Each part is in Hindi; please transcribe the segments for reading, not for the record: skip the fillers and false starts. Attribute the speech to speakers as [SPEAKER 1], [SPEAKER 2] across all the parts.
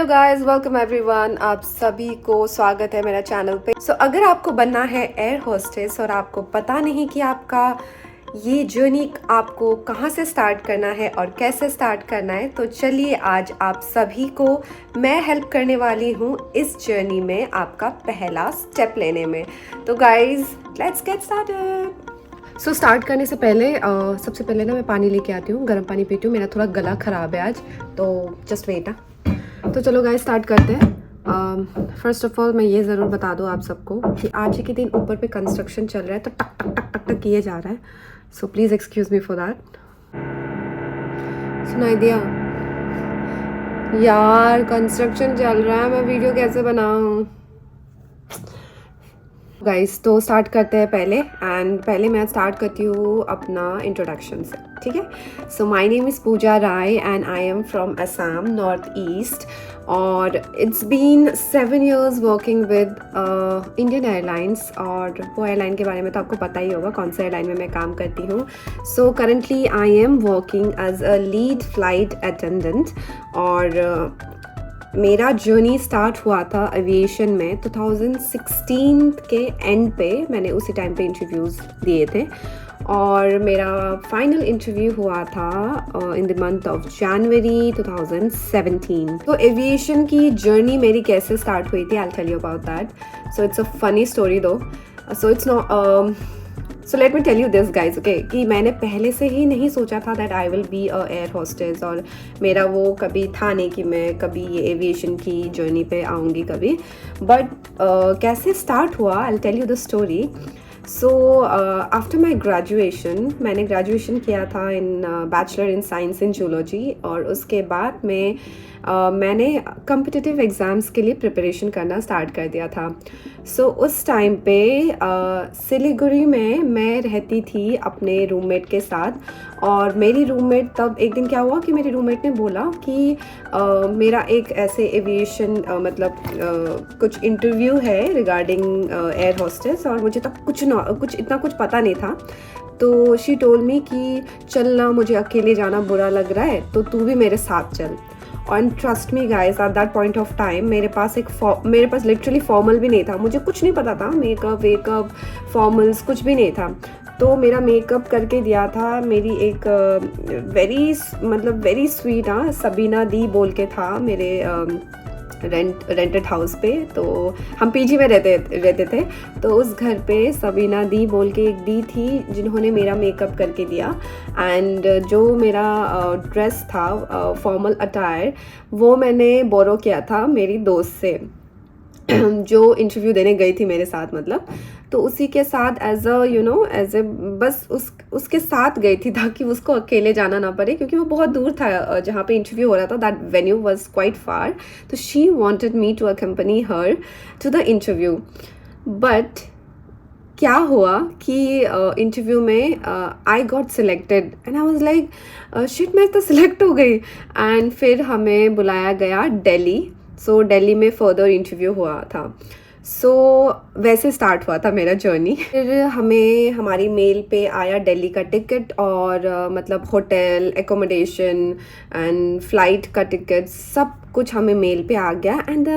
[SPEAKER 1] Hello guys, welcome everyone. आप सभी को स्वागत है मेरा चैनल पे। अगर आपको बनना है एयर होस्टेस और आपको पता नहीं कि आपका ये जर्नी आपको कहाँ से स्टार्ट करना है और कैसे स्टार्ट करना है, तो चलिए आज आप सभी को मैं हेल्प करने वाली हूँ इस जर्नी में आपका पहला स्टेप लेने में। तो guys, let's get started. Start करने से पहले सबसे पहले ना मैं पानी लेके आती हूँ, गर्म पानी पीती हूँ। मेरा थोड़ा गला ख़राब है आज, तो जस्ट वेट ना। तो चलो गाइस स्टार्ट करते हैं। फर्स्ट ऑफ ऑल मैं ये ज़रूर बता दूँ आप सबको कि आज के दिन ऊपर पे कंस्ट्रक्शन चल रहा है, तो टक टक टक टक टक किए जा रहा है। So please excuse me for that. सुनाई दिया? यार कंस्ट्रक्शन चल रहा है, मैं वीडियो कैसे बनाऊँ गाइस? तो स्टार्ट करते हैं पहले मैं स्टार्ट करती हूँ अपना इंट्रोडक्शन से, ठीक है। So my name is Pooja Rai and I am from Assam, north east. और it's been 7 years working with Indian airlines. और वो एयरलाइन के बारे में तो आपको पता ही होगा कौन सा एयरलाइन में मैं काम करती हूँ। So currently I am working as a lead flight attendant. और मेरा जर्नी स्टार्ट हुआ था एविएशन में 2016 के एंड पे। मैंने उसी टाइम पे इंटरव्यूज़ दिए थे और मेरा फाइनल इंटरव्यू हुआ था in the month of January 2017। तो एविएशन की जर्नी मेरी कैसे स्टार्ट हुई थी, I will tell you about that. So it's a funny story though. So let me tell you this guys, okay, कि मैंने पहले से ही नहीं सोचा था that I will be a air hostess. और मेरा वो कभी था नहीं कि मैं कभी ये एविएशन की जर्नी पे आऊँगी कभी। बट कैसे स्टार्ट हुआ, I will tell you the story. So after my graduation, मैंने ग्रेजुएशन किया था in bachelor in science in zoology. और उसके बाद में मैंने कम्पिटिटिव एग्ज़ाम्स के लिए प्रिपरेशन करना स्टार्ट कर दिया था। सो उस टाइम पे सिलीगुड़ी में मैं रहती थी अपने रूममेट के साथ। और मेरी रूममेट, तब एक दिन क्या हुआ कि मेरी रूममेट ने बोला कि मेरा एक ऐसे एविएशन कुछ इंटरव्यू है रिगार्डिंग एयर होस्टेस, और मुझे तब इतना कुछ पता नहीं था। तो शी टोल्ड मी कि चलना, मुझे अकेले जाना बुरा लग रहा है, तो तू भी मेरे साथ चल। और trust me guys, at that point of time मेरे पास लिटरली फॉर्मल भी नहीं था। मुझे कुछ नहीं पता था, मेकअप वेकअप फॉर्मल्स कुछ भी नहीं था। तो मेरा मेकअप करके दिया था मेरी एक वेरी स्वीट सबीना दी बोल के था मेरे रेंटेड हाउस पे। तो हम पीजी में रहते थे। तो उस घर पे सबीना दी बोल के एक दी थी जिन्होंने मेरा मेकअप करके दिया। एंड जो मेरा ड्रेस था, फॉर्मल अटायर, वो मैंने बोरो किया था मेरी दोस्त से जो इंटरव्यू देने गई थी मेरे साथ, तो उसी के साथ बस उसके साथ गई थी ताकि उसको अकेले जाना ना पड़े, क्योंकि वो बहुत दूर था जहाँ पे इंटरव्यू हो रहा था। That venue was quite far. तो she wanted me to accompany her to the interview. But क्या हुआ कि इंटरव्यू में I got selected and I was like shit, मैं तो सिलेक्ट हो गई। एंड फिर हमें बुलाया गया दिल्ली। सो दिल्ली में फर्दर इंटरव्यू हुआ था। सो वैसे स्टार्ट हुआ था मेरा जर्नी। फिर हमें हमारी मेल पे आया दिल्ली का टिकट और होटल एकोमोडेशन एंड फ्लाइट का टिकट, सब कुछ हमें मेल पे आ गया। And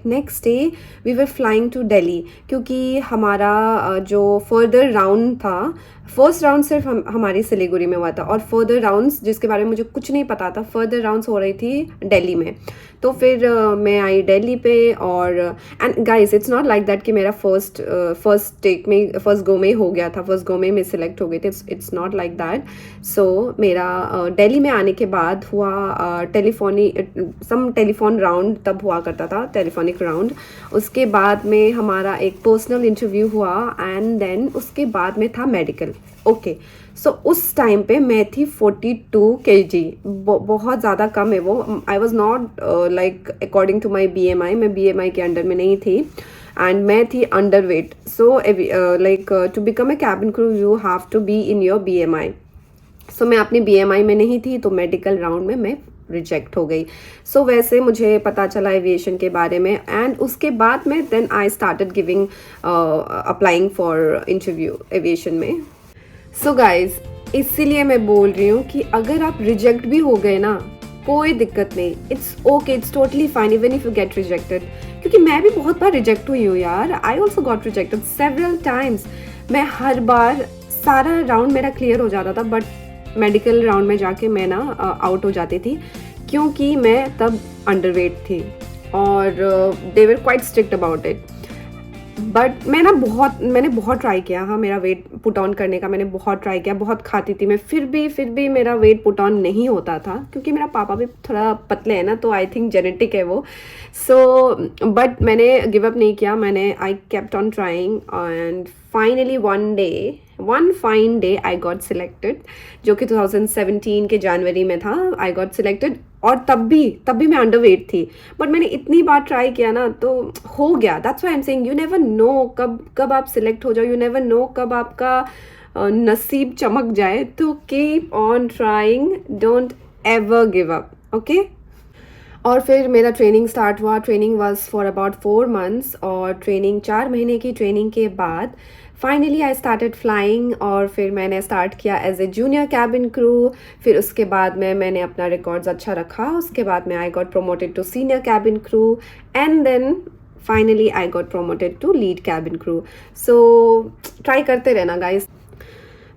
[SPEAKER 1] next day we were flying to Delhi, क्योंकि हमारा जो फर्दर राउंड था, फर्स्ट राउंड सिर्फ हमारी सिलीगुड़ी में हुआ था, और फर्दर राउंड्स जिसके बारे में मुझे कुछ नहीं पता था, फर्दर राउंड्स हो रही थी दिल्ली में। तो फिर मैं आई दिल्ली पे। और and guys, it's not like that कि मेरा फर्स्ट गो में हो गया था, फर्स्ट गो में सिलेक्ट हो गई थी। It's not like that. So मेरा दिल्ली में आने के बाद हुआ टेलीफोन राउंड, तब हुआ करता था टेलीफोनिक राउंड। उसके बाद में हमारा एक पर्सनल इंटरव्यू हुआ एंड देन उसके बाद में था मेडिकल। ओके, सो उस टाइम पे मैं थी 42 kg, बहुत ज़्यादा कम है वो। I was not according to my BMI, मैं BMI के अंडर में नहीं थी एंड मैं थी under weight. So to become a cabin crew you have to be in your BMI। सो मैं अपनी BMI में नहीं थी, तो मेडिकल राउंड में मैं रिजेक्ट हो गई। सो वैसे मुझे पता चला एविएशन के बारे में। एंड उसके बाद में then I started giving applying for interview aviation में। सो गाइज, इसीलिए मैं बोल रही हूँ कि अगर आप रिजेक्ट भी हो गए ना, कोई दिक्कत नहीं, it's okay, it's totally fine even if you get rejected. क्योंकि मैं भी बहुत बार रिजेक्ट हुई हूँ यार, I also got rejected several times. मैं हर बार सारा राउंड मेरा क्लियर हो जाता था, बट मेडिकल राउंड में जाके मैं ना आउट हो जाती थी, क्योंकि मैं तब अंडरवेट थी और they were quite strict about it. But मैंने बहुत ट्राई किया, हाँ, मेरा वेट पुट ऑन करने का मैंने बहुत ट्राई किया, बहुत खाती थी मैं, फिर भी मेरा वेट पुट ऑन नहीं होता था, क्योंकि मेरा पापा भी थोड़ा पतले हैं ना, तो आई थिंक जेनेटिक है वो। सो बट मैंने गिव अप नहीं किया, I kept on trying and finally one fine day I got selected, जो कि 2017 के जनवरी में था। आई गॉट सिलेक्टेड और तब भी मैं अंडरवेट थी, बट मैंने इतनी बार ट्राई किया ना तो हो गया। That's why I am saying you never know कब आप सिलेक्ट हो जाओ, यू नेवर नो कब आपका नसीब चमक जाए। तो keep on trying, don't ever give up, okay. और फिर मेरा ट्रेनिंग स्टार्ट हुआ। Training was for about 4 months, और 4 महीने की ट्रेनिंग के बाद फाइनली आई स्टार्टेड फ्लाइंग। और फिर मैंने स्टार्ट किया as a junior cabin crew. फिर उसके बाद में मैंने अपना रिकॉर्ड्स अच्छा रखा, उसके बाद में I got promoted to senior cabin crew and then finally I got promoted to lead cabin crew. So try करते रहना गाइज।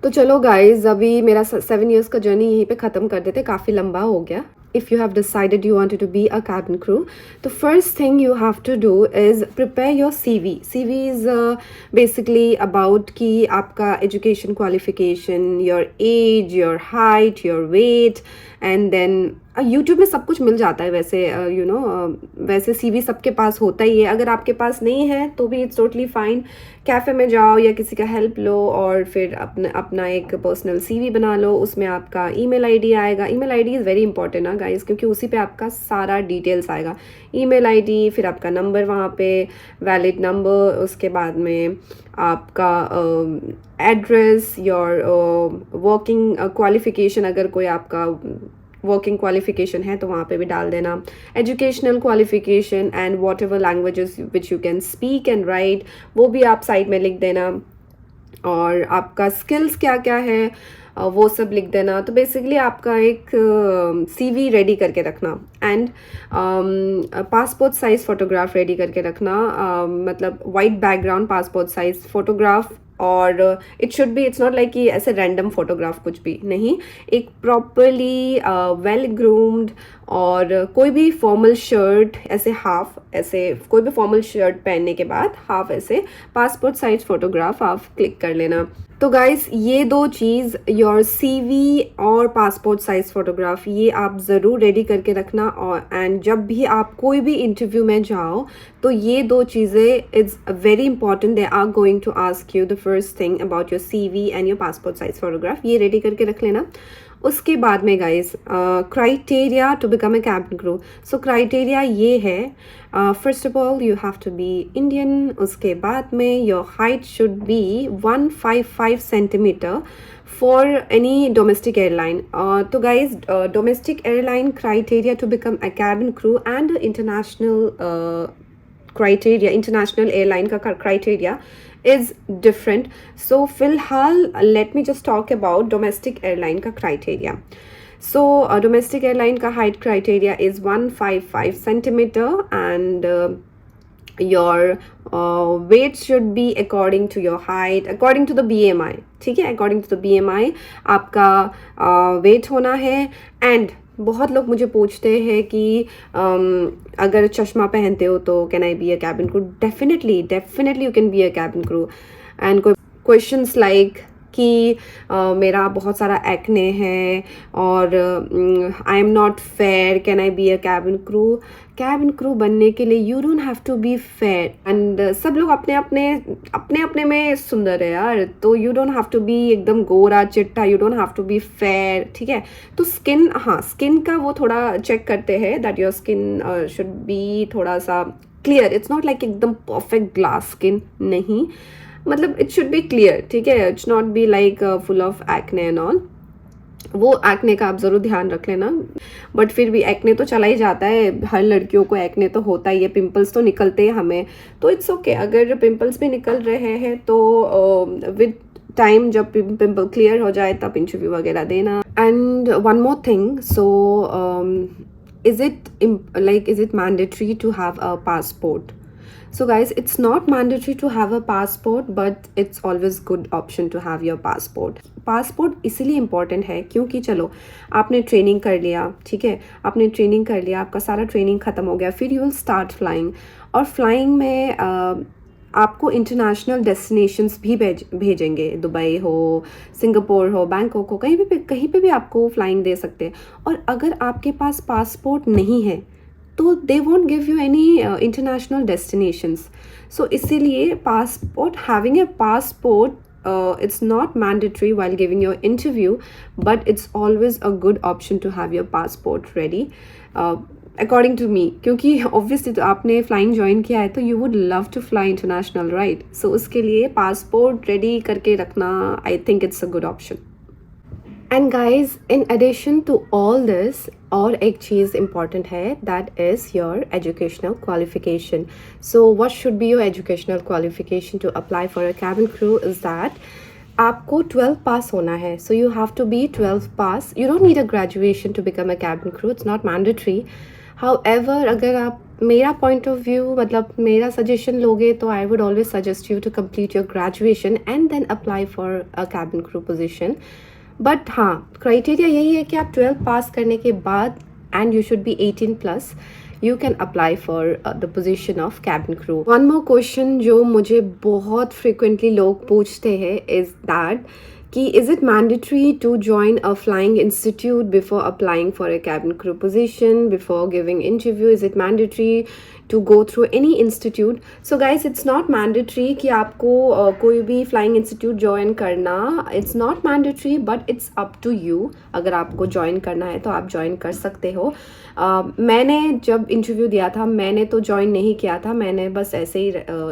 [SPEAKER 1] तो चलो गाइज, अभी मेरा 7 years का जर्नी यहीं पे ख़त्म कर देते, काफ़ी लंबा हो गया। If you have decided you wanted to be a cabin crew, the first thing you have to do is prepare your CV. CV is basically about कि आपका education qualification, your age, your height, your weight, and then YouTube में सब कुछ मिल जाता है वैसे, वैसे CV सबके पास होता ही है। अगर आपके पास नहीं है तो भी इट्स टोटली फाइन, कैफ़े में जाओ या किसी का हेल्प लो और फिर अपना एक पर्सनल CV बना लो। उसमें आपका ईमेल आईडी आएगा। Email ID is very important ना गाइस, क्योंकि उसी पे आपका सारा डिटेल्स आएगा। ईमेल आईडी, फिर आपका नंबर वहाँ पे, वैलिड नंबर, उसके बाद में आपका एड्रेस, योर वर्किंग क्वालिफिकेशन, अगर कोई आपका वर्किंग क्वालिफिकेशन है तो वहाँ पे भी डाल देना, educational qualification and what ever languages which you can speak and right, वो भी आप साइड में लिख देना। और आपका स्किल्स क्या क्या है वो सब लिख देना। तो बेसिकली आपका एक CV रेडी करके रखना and passport size photograph ready करके रखना, मतलब white background passport size photograph. और इट्स नॉट लाइक कि ऐसे रैंडम फोटोग्राफ, कुछ भी नहीं, एक प्रॉपरली वेल ग्रूम्ड, और कोई भी फॉर्मल शर्ट ऐसे हाफ, ऐसे कोई भी फॉर्मल शर्ट पहनने के बाद हाफ ऐसे पासपोर्ट साइज फोटोग्राफ आप क्लिक कर लेना। तो गाइस, ये 2 चीज़, योर CV और पासपोर्ट साइज फोटोग्राफ, ये आप ज़रूर रेडी करके रखना। और एंड जब भी आप कोई भी इंटरव्यू में जाओ तो ये 2 चीज़ें it's very important, they are going to ask you the first thing about your CV and your passport size photograph, ये रेडी करके रख लेना। उसके बाद में guys, criteria to become a cabin crew. So criteria ये है, first of all you have to be Indian. उसके बाद में your height should be 155 centimeter for any domestic airline. तो guys, domestic airline criteria to become a cabin crew and international criteria, international airline का क्राइटेरिया is different. So फिलहाल let me just talk about domestic airline का criteria. So domestic airline का height criteria is 155 centimeter and your weight should be according to your height, according to the BMI, ठीक है, according to the BMI आपका weight होना है। and बहुत लोग मुझे पूछते हैं कि अगर चश्मा पहनते हो तो can I be a cabin crew? Definitely you can be a cabin crew. And questions like कि मेरा बहुत सारा एक्ने है और I am not fair, can I be a cabin crew? Cabin crew बनने के लिए you don't have to be fair. And सब लोग अपने अपने में सुंदर है यार, तो you don't have to be एकदम गोरा चिट्टा, you don't have to be fair, ठीक है। तो स्किन, हाँ, स्किन का वो थोड़ा चेक करते हैं, that your skin should be थोड़ा सा क्लियर। इट्स नॉट लाइक एकदम परफेक्ट ग्लास स्किन, नहीं, मतलब इट शुड बी क्लियर, ठीक है। It's not be like full of acne and all. वो एक्ने का आप ज़रूर ध्यान रख लेना। बट फिर भी एक्ने तो चला ही जाता है, हर लड़कियों को एक्ने तो होता ही है, पिंपल्स तो निकलते हैं हमें, तो इट्स ओके। अगर पिंपल्स भी निकल रहे हैं तो विद टाइम जब पिंपल क्लियर हो जाए तब इंटरव्यू वगैरह देना. And one more thing, so is it mandatory to have a passport? So guys, it's not mandatory to have a passport, but it's always good option to have your passport. Passport इसीलिए इम्पॉर्टेंट है क्योंकि चलो आपने ट्रेनिंग कर लिया, ठीक है, आपने ट्रेनिंग कर लिया, आपका सारा ट्रेनिंग ख़त्म हो गया, फिर यू विल स्टार्ट फ्लाइंग. और फ्लाइंग में आपको इंटरनेशनल डेस्टिनेशंस भी भेजेंगे. दुबई हो, सिंगापुर हो, बैंकॉक हो, कहीं पे भी आपको फ्लाइंग दे सकते हैं. और अगर आपके पास पासपोर्ट नहीं है तो they won't give you any international destinations. So इसीलिए passport, having a passport, it's not mandatory while giving your interview, but it's always a good option to have your passport ready, according to me. क्योंकि obviously तो आपने flying join किया है तो you would love to fly international, right? So उसके लिए passport ready करके रखना, I think it's a good option. And guys, in addition to all this, और एक चीज़ important है, that is your educational qualification. So what should be your educational qualification to apply for a cabin crew is that आपको 12 पास होना है. So you have to be 12 pass. You don't need a graduation to become a cabin crew. It's not mandatory. However, अगर आप मेरा पॉइंट ऑफ व्यू, मतलब मेरा सजेशन लोगे तो I would always suggest you to complete your graduation and then apply for a cabin crew position. But हाँ, क्राइटेरिया यही है कि आप 12 पास करने के बाद and you should be 18+, you can apply for the position of cabin crew. One more question जो मुझे बहुत फ्रिक्वेंटली लोग पूछते हैं इज़ दैट कि is it mandatory to join a flying institute before applying for a cabin crew position, before giving interview, is it mandatory to go through any institute? So guys, it's not mandatory कि आपको कोई भी flying institute join करना. It's not mandatory, but it's up to you. अगर आपको join करना है तो आप join कर सकते हो. मैंने जब इंटरव्यू दिया था, मैंने तो ज्वाइन नहीं किया था, मैंने बस ऐसे ही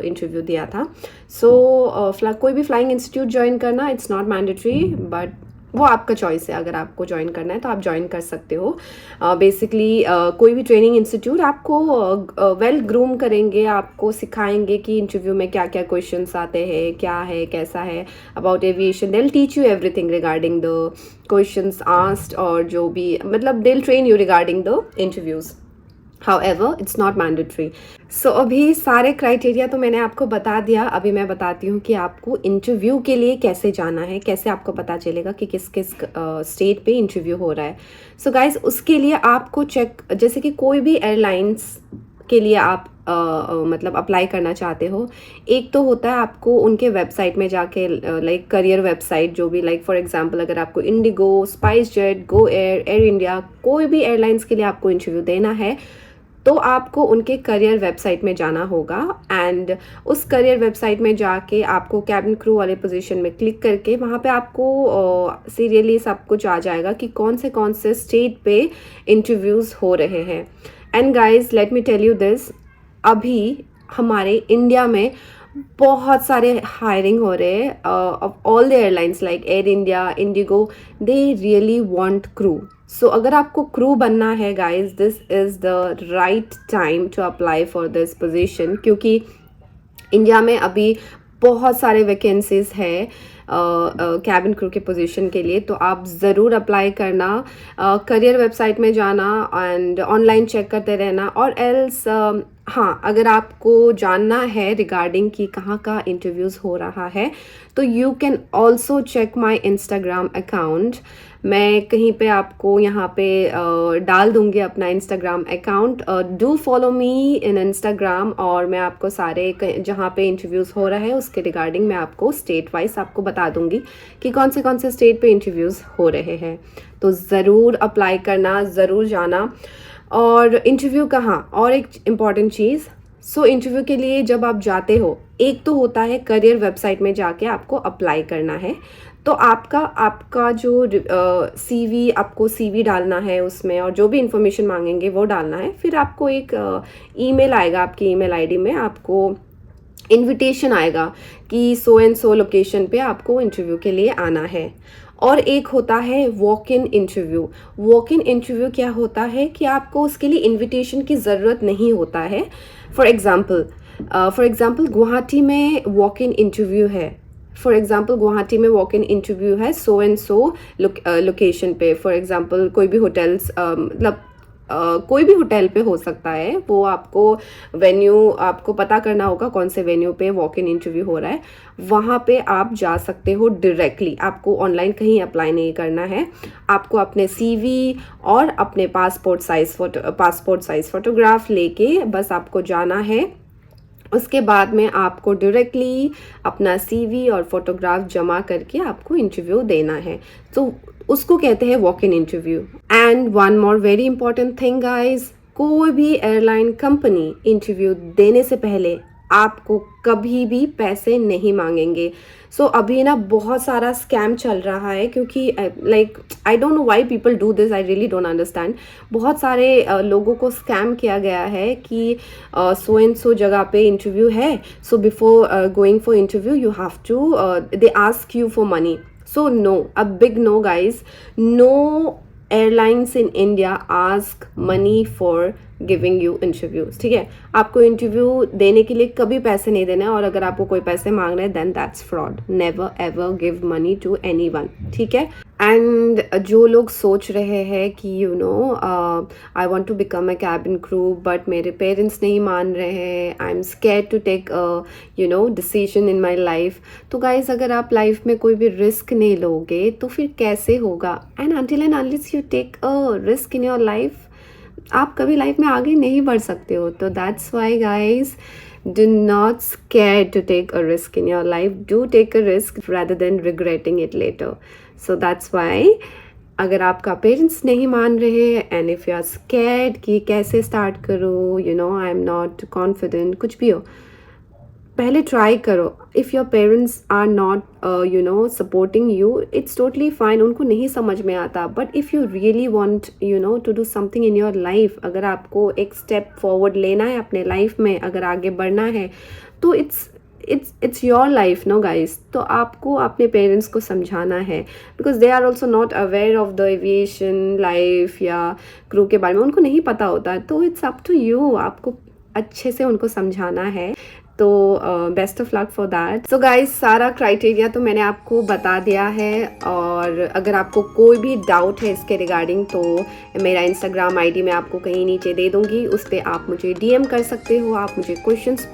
[SPEAKER 1] इंटरव्यू दिया था. सो कोई भी फ्लाइंग इंस्टीट्यूट ज्वाइन करना, इट्स नॉट मैंडेटरी, बट वो आपका चॉइस है. अगर आपको ज्वाइन करना है तो आप ज्वाइन कर सकते हो. बेसिकली कोई भी ट्रेनिंग इंस्टीट्यूट आपको वेल ग्रूम करेंगे, आपको सिखाएंगे कि इंटरव्यू में क्या क्या क्वेश्चंस आते हैं, क्या है, कैसा है about aviation. They will teach you everything regarding the questions asked, और जो भी मतलब they will train you regarding the interviews. However, it's not mandatory. So अभी सारे क्राइटेरिया तो मैंने आपको बता दिया. अभी मैं बताती हूँ कि आपको इंटरव्यू के लिए कैसे जाना है, कैसे आपको पता चलेगा कि किस किस स्टेट पे इंटरव्यू हो रहा है. सो गाइज, उसके लिए आपको चेक, जैसे कि कोई भी एयरलाइंस के लिए आप मतलब अप्लाई करना चाहते हो, एक तो होता है आपको उनके वेबसाइट में जाके, लाइक करियर वेबसाइट जो भी, लाइक फॉर एग्जांपल अगर आपको Indigo, spice jet, Go Air, air India, कोई भी एयरलाइंस के लिए आपको इंटरव्यू देना है तो आपको उनके करियर वेबसाइट में जाना होगा. एंड उस करियर वेबसाइट में जाके आपको कैबिन क्रू वाले पोजीशन में क्लिक करके वहाँ पे आपको सीरियली सब कुछ आ जाएगा कि कौन से स्टेट पे इंटरव्यूज़ हो रहे हैं. And guys, let me tell you this, अभी हमारे इंडिया में बहुत सारे हायरिंग हो रहे हैं of all the airlines like Air India, IndiGo. They really want crew. So अगर आपको क्रू बनना है guys, this is the right time to apply for this position, क्योंकि इंडिया में अभी बहुत सारे वैकेंसीज है कैबिन क्रू के पोजीशन के लिए. तो आप ज़रूर अप्लाई करना, करियर वेबसाइट में जाना एंड ऑनलाइन चेक करते रहना. और एल्स हाँ, अगर आपको जानना है रिगार्डिंग कि कहाँ का इंटरव्यूज़ हो रहा है तो you can also check my Instagram account. मैं कहीं पे आपको यहाँ पे डाल दूँगी अपना Instagram account. Do follow me in Instagram, और मैं आपको सारे जहाँ पे इंटरव्यूज़ हो रहा है उसके रिगार्डिंग मैं आपको स्टेट वाइज आपको बता दूँगी कि कौन से स्टेट पे इंटरव्यूज़ हो रहे हैं. तो ज़रूर अप्लाई करना, ज़रूर जाना. और इंटरव्यू कहाँ, और एक इम्पॉर्टेंट चीज़, सो इंटरव्यू के लिए जब आप जाते हो, एक तो होता है करियर वेबसाइट में जाके आपको अप्लाई करना है. तो आपका जो सीवी, आपको सीवी डालना है उसमें, और जो भी इंफॉर्मेशन मांगेंगे वो डालना है. फिर आपको एक ईमेल आएगा, आपकी ईमेल आईडी में आपको इनविटेशन आएगा कि सो एंड सो लोकेशन पे आपको इंटरव्यू के लिए आना है. और एक होता है walk in interview. Walk in interview क्या होता है कि आपको उसके लिए इनविटेशन की ज़रूरत नहीं होता है. फॉर एग्ज़ाम्पल गुवाहाटी में वॉक इन इंटरव्यू है, फॉर एग्जांपल गुवाहाटी में वॉक इन इंटरव्यू है सो एंड सो लोकेशन पे, फॉर एग्जांपल कोई भी होटल्स मतलब कोई भी होटल पे हो सकता है, वो आपको वेन्यू आपको पता करना होगा कौन से वेन्यू पे वॉक इन इंटरव्यू हो रहा है, वहाँ पे आप जा सकते हो डायरेक्टली। आपको ऑनलाइन कहीं अप्लाई नहीं करना है, आपको अपने सीवी और अपने पासपोर्ट साइज़ फ़ोटोग्राफ लेके बस आपको जाना है। उसके बाद में आपको डायरेक्टली अपना सीवी और फोटोग्राफ जमा करके आपको इंटरव्यू देना है, तो उसको कहते हैं walk in interview. And one more very important thing guys, कोई भी एयरलाइन कंपनी इंटरव्यू देने से पहले आपको कभी भी पैसे नहीं मांगेंगे। सो अभी ना बहुत सारा स्कैम चल रहा है, क्योंकि like I don't know why people do this, I really don't understand. बहुत सारे लोगों को स्कैम किया गया है कि सो एंड सो जगह पे इंटरव्यू है, so before going for interview you have to they ask you for money. So no, a big no guys, no airlines in India ask money for giving you interviews. ठीक है, आपको इंटरव्यू देने के लिए कभी पैसे नहीं देना है, और अगर आपको कोई पैसे मांग रहे हैं then that's fraud. Never ever give money to anyone, ठीक है। एंड जो लोग सोच रहे हैं कि you know I want to become a cabin crew but मेरे पेरेंट्स नहीं मान रहे हैं, I am scared to take you know decision in my life, तो गाइज अगर आप लाइफ में कोई भी रिस्क नहीं लोगे तो फिर कैसे होगा। And until and unless you take a risk in your life, आप कभी लाइफ में आगे नहीं बढ़ सकते हो। तो that's why guys, do not scared to take a risk in your life, do take a risk rather than regretting it later. So that's why अगर आपका पेरेंट्स नहीं मान रहे and if you are scared कि कैसे स्टार्ट करो, you know I am not confident, कुछ भी हो, पहले ट्राई करो। If your parents are not you know supporting you, it's totally fine, उनको नहीं समझ में आता। But if you really want you know to do something in your life, अगर आपको एक स्टेप फॉरवर्ड लेना है अपने लाइफ में, अगर आगे बढ़ना है, तो it's your life no guys. तो आपको अपने पेरेंट्स को समझाना है, because they are also not aware of the aviation life या क्रू के बारे में, उनको नहीं पता होता है। तो इट्स अप टू यू, आपको अच्छे से उनको समझाना है। तो best of luck for that. So guys, सारा क्राइटेरिया तो मैंने आपको बता दिया है, और अगर आपको कोई भी डाउट है इसके रिगार्डिंग तो मेरा इंस्टाग्राम आईडी मैं आपको कहीं नीचे दे दूँगी, उस पर आप मुझे डीएम कर सकते हो, आप मुझे क्वेश्चंस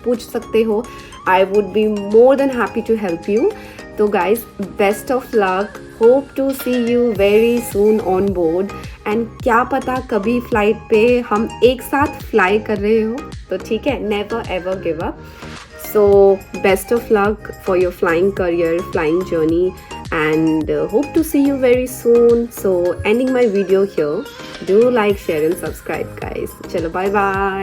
[SPEAKER 1] पूछ सकते हो। I would be more than happy to help you. तो guys, best of luck, hope to see you very soon on board. And क्या पता कभी फ्लाइट पे हम एक साथ फ्लाई कर रहे हो, तो ठीक है, never ever give up. So best of luck for your flying career, flying journey, and hope to see you very soon. So ending my video here, do like, share and subscribe guys. Chalo, bye bye.